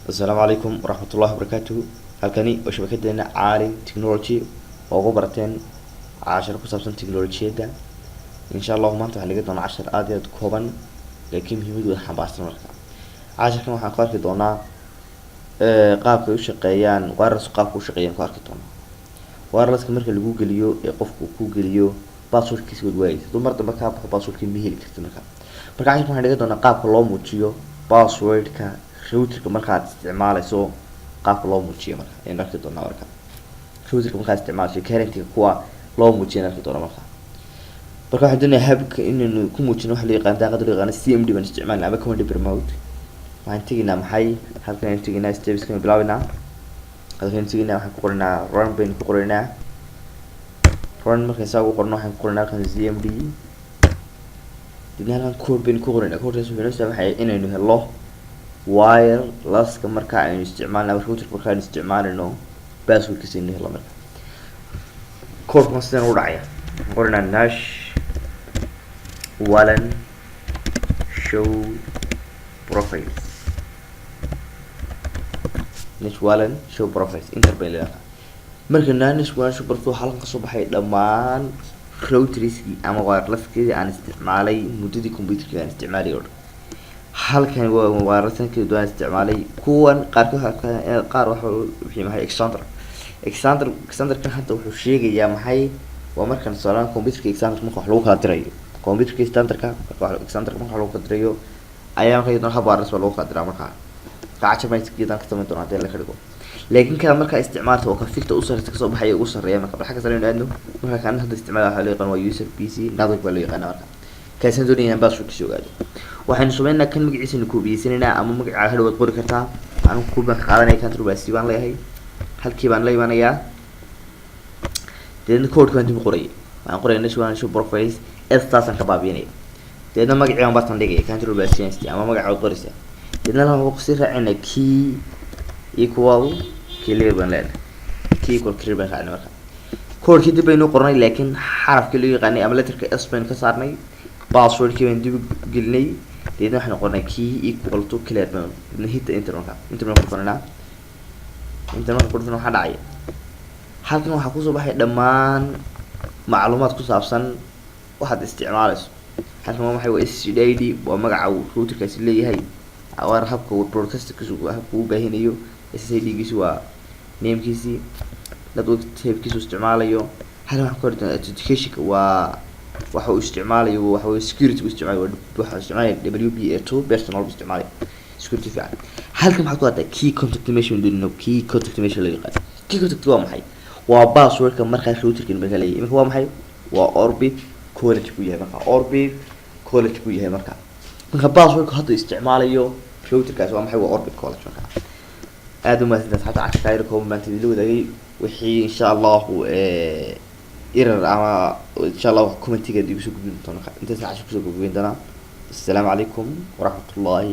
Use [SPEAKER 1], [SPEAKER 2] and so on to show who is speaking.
[SPEAKER 1] السلام عليكم ورحمة الله وبركاته. halkani waa shabakadeena Caalin Technology oo ugu barateen cashar ku saabsan tiknoolajiyada. insha Allah maanta waxaan laga doonaa cashar aad iyo aad kooban laakiin muhiimad weyn xambaarsan. marka casharkan waxaan ku arki doonaa qaabka ay u shaqeeyaan wireless, qaabka u shaqeeyaan ku arki doonaa. wireless marka lagu geliyo ee qofku ku geliyo passwordkiisa wadwaayay dumar dambe ka baxo passwordkii ma heli kartid. marka casharkan waxaan laga doonaa qaabka loo muujiyo passwordka routerka markaad isticmaalayso, qaabka loo muujiyo marka in arki doonaa. marka routerka markaad isticmaalayso current-ga kuwa loo muujiyo arki doonaa. marka waxaan doonayaa habka inaynu ku muujino waxa la yaqaan daaqada loo yaqaan CMD baan isticmaalnaa ama command promote. waxaan teginaa maxay halkan aan teginaa steps kan bilaabinaa. halkan teginaa waxaan ku qoranaa run bin ku qoranaa run. markaan saa ugu qorno waxaan ku qoranaa halkan CMD dibna halkan code bin ku qoranaa. code-kaas wuxuu noo saamaxayaa inaynu helo wireless marka aynu isticmaalnaa router marka aynu isticmaalno passwordkiisa inuu helo. marka code-kan sidaan u dhacaya qornaa nash walan show profiles nash walan show profiles enter bay leedahay. marka nash walan show profiles halkan ka soo baxay dhammaan routerskii ama wirelesskii aan isticmaalay muddadii computerka aan isticmaalay oo halkan waa wirelesskii doon isticmaalay kuwan qaar waxa wixii maxay extender kan hadda wuxuu sheegayaa maxay waa markan saaran computerka extender marka wax lagu kala dirayo computerka extenderka marka extender marka wax lagu kala dirayo ayaa marka iyadoo hab wireless lagu kala diraa. marka gacanta ma iskiidan ka sameyn doonaa hadii la ka dhigo laakiin kada marka isticmaalto oo ka fikta u sarreeya ka soo baxay ugu sarreeya. marka xagga sare aadno marka kan hadda isticmaalaha waxa la yaqaan waa user PC network baa la yaqaan. marka kaasina doonayaan passwordkiisa ogaado waxaan sameynaa kan magaciisa ku biisinayna ama magaca hadhow qori kartaa. aan ku baan qaadanay control baa si baan leeyahay halkii baan leeyanayaa deedna code-kan dib u qoray waxaan qoray nash walan show profiles estaasan ka baabiinay deedna magaciisa baan dhigay control baa si ama magaca qoraysa deedna waxaan ku sii raacina key equal clear baan leeyahay key equal clear baan raacnay. marka code-kii dib baynu qornay laakiin xarafkii loo yaqaanay ama letterka s baan ka saarnay passwordkii baan dib u gelinay deedna waxaan qornay key equal to clear baan hit enter. marka enter baan ku qornaa inta marka ku dhufno waxa dhacay halkan waxa ku soo baxay dhammaan macluumaad ku saabsan waxaad isticmaalayso. halkan waxay waa SSID waa magaca routerkaasi leeyahay awar habka uu broadcast-kiisu habka uu baahinayo SSID-giisu waa name-kiisi network type-kiisu isticmaalayo. halkan waxa ku qornaa authentication-ka waa waxa uu isticmaalayo waxa uu security u isticmaalayo waxa isticmaalaya WPA2 personal isticmaalayo security fiican. halkan maxaad ku hadda key contact information dino key contact information la yaqaan. key contact waa maxay waa passwordka marka routerka marka leeyahay. marka waa maxay waa orbit college ku yahay. marka orbit college ku yahay. marka passwordka hadda isticmaalayo routerkaas waa maxay waa orbit college. marka aad uma sidoo xataa cashar comment video wadaagay wixii insha Allah error ama insha Allah comment-iga dib u soo gudbin doona inta saacad ku soo gudbin doona. السلام عليكم ورحمة الله